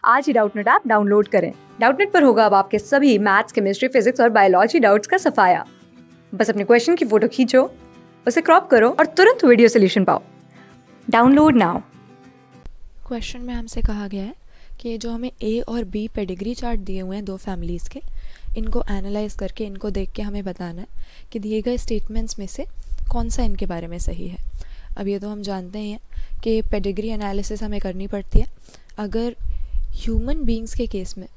आज ही Doubtnut app download करें। Doubtnut पर होगा अब आपके सभी मैथ्स, केमिस्ट्री, फिजिक्स और बायोलॉजी डाउट्स का सफाया। बस अपने क्वेश्चन की फोटो खींचो, उसे क्रॉप करो और तुरंत वीडियो सोल्यूशन पाओ। Download now. क्वेश्चन में हमसे कहा गया है कि जो हमें ए और बी पेडिग्री चार्ट दिए हुए हैं दो फैमिलीज़ के, इनको एनालाइज करके इनको देख के हमें बताना है कि दिए गए स्टेटमेंट्स में से कौन सा इनके बारे में सही है। अब ये तो हम जानते ही हैं कि पेडिग्री एनालिसिस हमें करनी पड़ती है अगर ह्यूमन बीइंग्स के केस में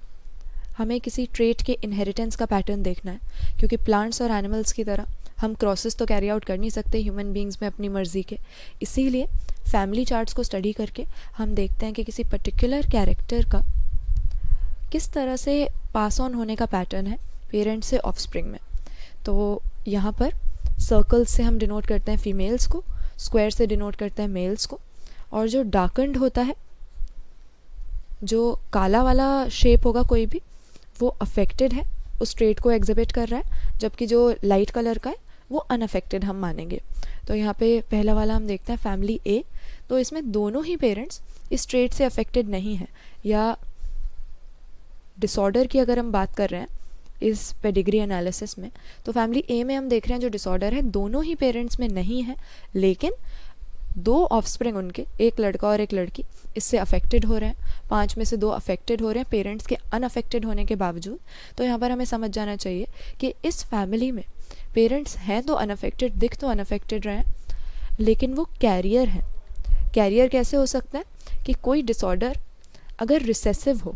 हमें किसी ट्रेट के इनहेरिटेंस का पैटर्न देखना है, क्योंकि प्लांट्स और एनिमल्स की तरह हम क्रॉसेस तो कैरी आउट कर नहीं सकते ह्यूमन बीइंग्स में अपनी मर्ज़ी के। इसीलिए फैमिली चार्ट्स को स्टडी करके हम देखते हैं कि किसी पर्टिकुलर कैरेक्टर का किस तरह से पास ऑन होने का पैटर्न है पेरेंट्स से ऑफस्प्रिंग में। तो यहाँ पर सर्कल्स से हम डिनोट करते हैं फीमेल्स को, स्क्वायर से डिनोट करते हैं मेल्स को, और जो डार्कन्ड होता है, जो काला वाला शेप होगा कोई भी, वो अफेक्टेड है, उस ट्रेट को एग्जिबिट कर रहा है, जबकि जो लाइट कलर का है वो अनअफेक्टेड हम मानेंगे। तो यहाँ पे पहला वाला हम देखते हैं फैमिली ए। तो इसमें दोनों ही पेरेंट्स इस ट्रेट से अफेक्टेड नहीं है, या डिसऑर्डर की अगर हम बात कर रहे हैं इस पेडिग्री एनालिसिस में, तो फैमिली ए में हम देख रहे हैं जो डिसऑर्डर है दोनों ही पेरेंट्स में नहीं है, लेकिन दो ऑफस्प्रिंग उनके, एक लड़का और एक लड़की, इससे अफेक्टेड हो रहे हैं। 5 में से 2 अफेक्टेड हो रहे हैं पेरेंट्स के अनअफेक्टेड होने के बावजूद। तो यहाँ पर हमें समझ जाना चाहिए कि इस फैमिली में पेरेंट्स हैं तो अनअफेक्टेड, दिख तो अनअफेक्टेड रहे हैं, लेकिन वो कैरियर हैं। कैरियर कैसे हो सकता है कि कोई डिसऑर्डर अगर रिसेसिव हो,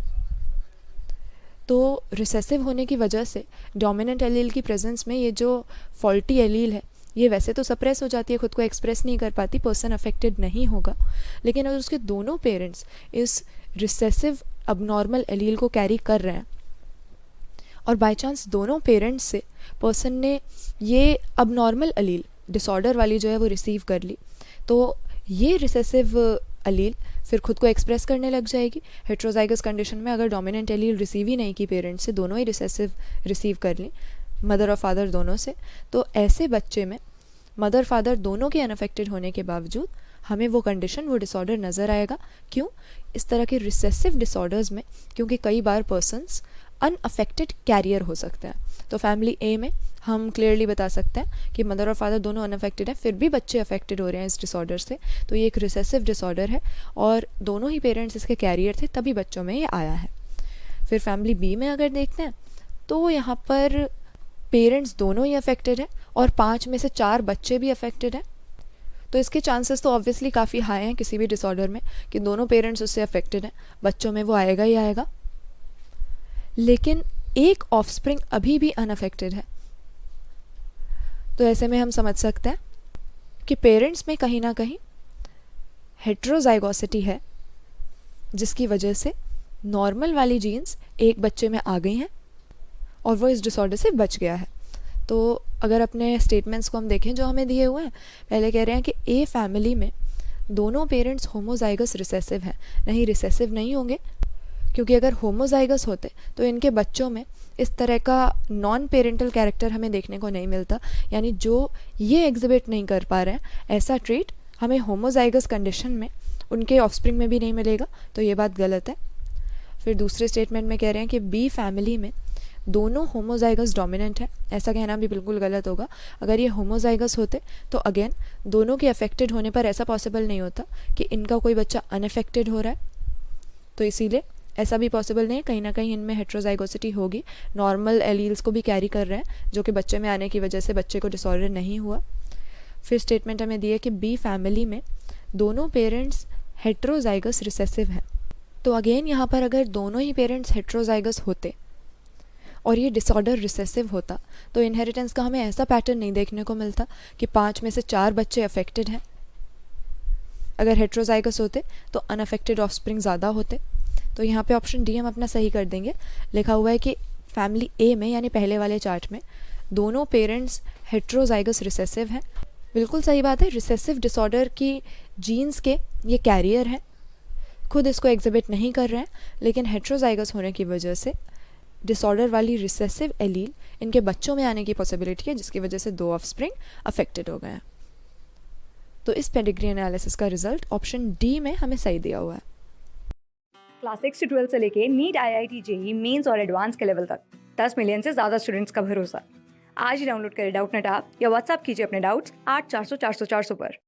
तो रिसेसिव होने की वजह से डोमिनेंट एलील की प्रेजेंस में ये जो फॉल्टी एलील है ये वैसे तो सप्रेस हो जाती है, खुद को एक्सप्रेस नहीं कर पाती, पर्सन अफेक्टेड नहीं होगा। लेकिन अगर उसके दोनों पेरेंट्स इस रिसेसिव अबनॉर्मल एलील को कैरी कर रहे हैं और बाय चांस दोनों पेरेंट्स से पर्सन ने ये अबनॉर्मल एलील डिसऑर्डर वाली जो है वो रिसीव कर ली, तो ये रिसेसिव एलील फिर खुद को एक्सप्रेस करने लग जाएगी। हेट्रोजाइगस कंडीशन में अगर डोमिनेंट एलील रिसीव ही नहीं की पेरेंट्स से, दोनों ही रिसेसिव रिसीव कर ली मदर और फादर दोनों से, तो ऐसे बच्चे में मदर फादर दोनों के अनअफेक्टेड होने के बावजूद हमें वो कंडीशन, वो डिसऑर्डर नज़र आएगा। क्यों? इस तरह के रिसेसिव डिसऑर्डर्स में क्योंकि कई बार पर्सन्स अनअफेक्टेड कैरियर हो सकते हैं। तो फैमिली ए में हम क्लियरली बता सकते हैं कि मदर और फादर दोनों अनअफेक्टेड हैं, फिर भी बच्चे अफेक्टेड हो रहे हैं इस डिसऑर्डर से, तो ये एक रिसेसिव डिसऑर्डर है और दोनों ही पेरेंट्स इसके कैरियर थे, तभी बच्चों में ये आया है। फिर फैमिली बी में अगर देखते हैं तो यहाँ पर पेरेंट्स दोनों ही अफेक्टेड हैं और 5 में से 4 बच्चे भी अफेक्टेड हैं। तो इसके चांसेस तो ऑब्वियसली काफ़ी हाई हैं किसी भी डिसऑर्डर में कि दोनों पेरेंट्स उससे अफेक्टेड हैं, बच्चों में वो आएगा ही आएगा। लेकिन एक ऑफस्प्रिंग अभी भी अनअफेक्टेड है, तो ऐसे में हम समझ सकते हैं कि पेरेंट्स में कहीं ना कहीं हेट्रोजाइगोसिटी है, जिसकी वजह से नॉर्मल वाली जीन्स एक बच्चे में आ गई हैं और वो इस डिसऑर्डर से बच गया है। तो अगर अपने स्टेटमेंट्स को हम देखें जो हमें दिए हुए हैं, पहले कह रहे हैं कि ए फैमिली में दोनों पेरेंट्स होमोजाइगस रिसेसिव हैं। नहीं, रिसेसिव नहीं होंगे, क्योंकि अगर होमोजाइगस होते तो इनके बच्चों में इस तरह का नॉन पेरेंटल कैरेक्टर हमें देखने को नहीं मिलता, यानी जो ये एग्जिबिट नहीं कर पा रहे हैं ऐसा ट्रीट हमें होमोजाइगस कंडीशन में उनके ऑफस्प्रिंग में भी नहीं मिलेगा, तो ये बात गलत है। फिर दूसरे स्टेटमेंट में कह रहे हैं कि बी फैमिली में दोनों होमोजाइगस डोमिनेंट है, ऐसा कहना भी बिल्कुल गलत होगा। अगर ये होमोजाइगस होते तो अगेन दोनों के अफेक्टेड होने पर ऐसा पॉसिबल नहीं होता कि इनका कोई बच्चा अनअफेक्टेड हो रहा है, तो इसीलिए ऐसा भी पॉसिबल नहीं है। कहीं ना कहीं इनमें हेट्रोजाइगोसिटी होगी, नॉर्मल एलील्स को भी कैरी कर रहे हैं जो कि बच्चे में आने की वजह से बच्चे को डिसऑर्डर नहीं हुआ। फिर स्टेटमेंट हमें दिए कि बी फैमिली में दोनों पेरेंट्स हेट्रोजाइगस रिसेसिव हैं। तो अगेन यहाँ पर अगर दोनों ही पेरेंट्स हेट्रोजाइगस होते और ये डिसऑर्डर रिसेसिव होता, तो इनहेरिटेंस का हमें ऐसा पैटर्न नहीं देखने को मिलता कि 5 में से 4 बच्चे अफेक्टेड हैं। अगर हेट्रोजाइगस होते तो अनअफेक्टेड ऑफस्प्रिंग ज़्यादा होते। तो यहाँ पे ऑप्शन डी हम अपना सही कर देंगे। लिखा हुआ है कि फैमिली ए में, यानी पहले वाले चार्ट में, दोनों पेरेंट्स हेट्रोजाइगस रिसेसिव हैं। बिल्कुल सही बात है, रिसेसिव डिसऑर्डर की जीन्स के ये कैरियर हैं, खुद इसको एग्जिबिट नहीं कर रहे हैं, लेकिन हेट्रोजाइगस होने की वजह से डिसऑर्डर वाली रिसेसिव एलील इनके बच्चों में आने की पॉसिबिलिटी है, जिसकी वजह से 2 ऑफस्प्रिंग अफेक्टेड हो गए हैं। तो इस पेडिग्री एनालिसिस का रिजल्ट ऑप्शन डी में हमें सही दिया हुआ है। क्लास 6 से 12 से लेके नीट, IIT, जेईई मेंस और एडवांस के लेवल तक 10 मिलियन से ज्यादा स्टूडेंट्स का भरोसा। आज ही डाउनलोड करें डाउटनेट ऐप या व्हाट्सएप कीजिए अपने डाउट्स 8400 400 400 पर।